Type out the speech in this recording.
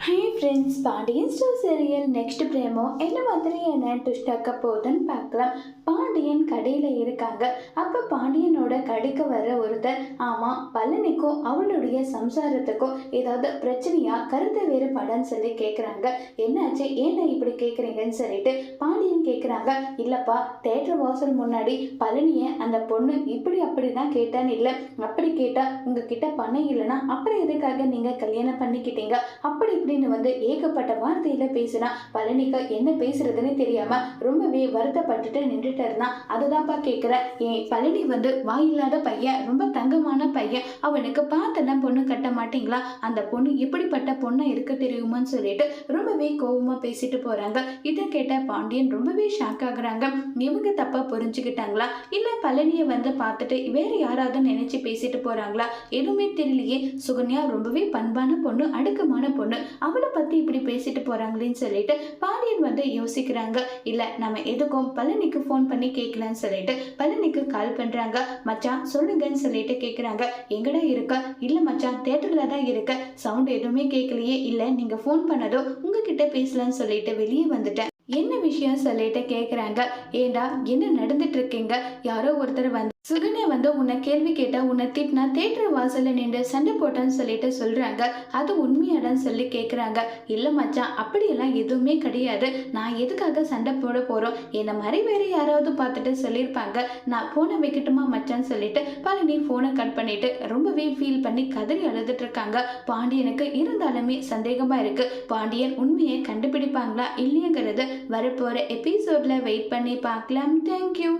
High friends, Pandian store serial next promo என்ன மாதிரியான twist ஆக்க போகுதுன்னு பார்க்கலாம். பாண்டியன் கடையில் இருக்காங்க. அப்போ பாண்டியனோட கடைக்கு வர ஒருத்தர், ஆமாம் பழனிக்கும் அவளுடைய சம்சாரத்துக்கும் ஏதாவது பிரச்சனையா, கருத்து வேறுபாடுன்னு சொல்லி கேட்குறாங்க. என்னாச்சு, ஏன்னா இப்படி கேட்குறீங்கன்னு சொல்லிட்டு பாண்டியன் கேட்குறாங்க. இல்லைப்பா, தேட்டர் வாசல் முன்னாடி பழனியை அந்த பொண்ணு இப்படி அப்படி தான் கேட்டான்னு இல்லை, அப்படி கேட்டால் உங்ககிட்ட பணம் இல்லைன்னா அப்புறம் எதுக்காக நீங்கள் கல்யாணம் பண்ணிக்கிட்டீங்க, அப்படி இப்படின்னு வந்து ஏகப்பட்ட வார்த்தையில பேசினா பழனிக்கு என்ன பேசுறதுன்னு தெரியாம ரொம்பவே வருத்தப்பட்டுட்டு நின்றுட்டு இருந்தான். அதுதான்ப்பா கேட்கிறேன், ஏன் பழனி வந்து வாயில்லாத பையன், ரொம்ப தங்கமான பையன், அவனுக்கு பார்த்தெல்லாம் பொண்ணு கட்ட மாட்டீங்களா, அந்த பொண்ணு எப்படிப்பட்ட பொண்ணா இருக்க தெரியுமான்னு சொல்லிட்டு ரொம்பவே கோபமா பேசிட்டு போறாங்க. இதை கேட்ட பாண்டியன் ரொம்பவே ஷாக் ஆகுறாங்க. இவங்க தப்பா புரிஞ்சுக்கிட்டாங்களா, இல்ல பழனிய வந்து பார்த்துட்டு வேற யாராவது நினைச்சு பேசிட்டு போறாங்களா, எதுவுமே தெரியலையே. சுகன்யா ரொம்பவே பண்பான பொண்ணு, அடுக்கமான பொண்ணு, அவளை பத்தி இப்படி பேசிட்டு போறாங்களேன்னு சொல்லிட்டு பாண்டியன் வந்து யோசிக்கிறாங்க. இல்ல நம்ம எதுக்கும் பழனிக்கு போன் பண்ணி கேட்கலான்னு சொல்லிட்டு பழனிக்கு கால் பண்றாங்க. மச்சான் சொல்லுங்கன்னு சொல்லிட்டு கேக்குறாங்க. எங்கடா இருக்க? இல்ல மச்சான் தியேட்டர்ல தான் இருக்க, சவுண்ட் எதுவுமே கேட்கலையே. இல்ல நீங்க போன் பண்ணதோ உங்ககிட்ட பேசலான்னு சொல்லிட்டு வெளியே வந்துட்டேன். என்ன விஷயம் சொல்லிட்டு கேக்குறாங்க. ஏண்டா என்ன நடந்துட்டு இருக்கீங்க? யாரோ ஒருத்தர் வந்து சுகன்யா வந்து உன்னை கேள்வி கேட்டா, உன்னை திட்டினா தேட்டர் வாசல்ல நின்று சண்டை போட்டான்னு சொல்லிட்டு சொல்றாங்க. அது உண்மையாடான்னு சொல்லி கேட்குறாங்க. இல்லை மச்சான், அப்படியெல்லாம் எதுவுமே கிடையாது, நான் எதுக்காக சண்டை போட போகிறோம், என்ன மாதிரி வேற யாராவது பார்த்துட்டு சொல்லியிருப்பாங்க, நான் ஃபோனை வைக்கட்டுமா மச்சான்னு சொல்லிட்டு பழனி ஃபோனை கட் பண்ணிட்டு ரொம்பவே ஃபீல் பண்ணி கதறி அழுதுட்டு இருக்காங்க. பாண்டியனுக்கு இருந்தாலுமே சந்தேகமாக இருக்கு, பாண்டியன் உண்மையை கண்டுபிடிப்பாங்களா இல்லையங்கிறது வரப்போகிற எபிசோட்ல வெயிட் பண்ணி பார்க்கலாம். தேங்க்யூ.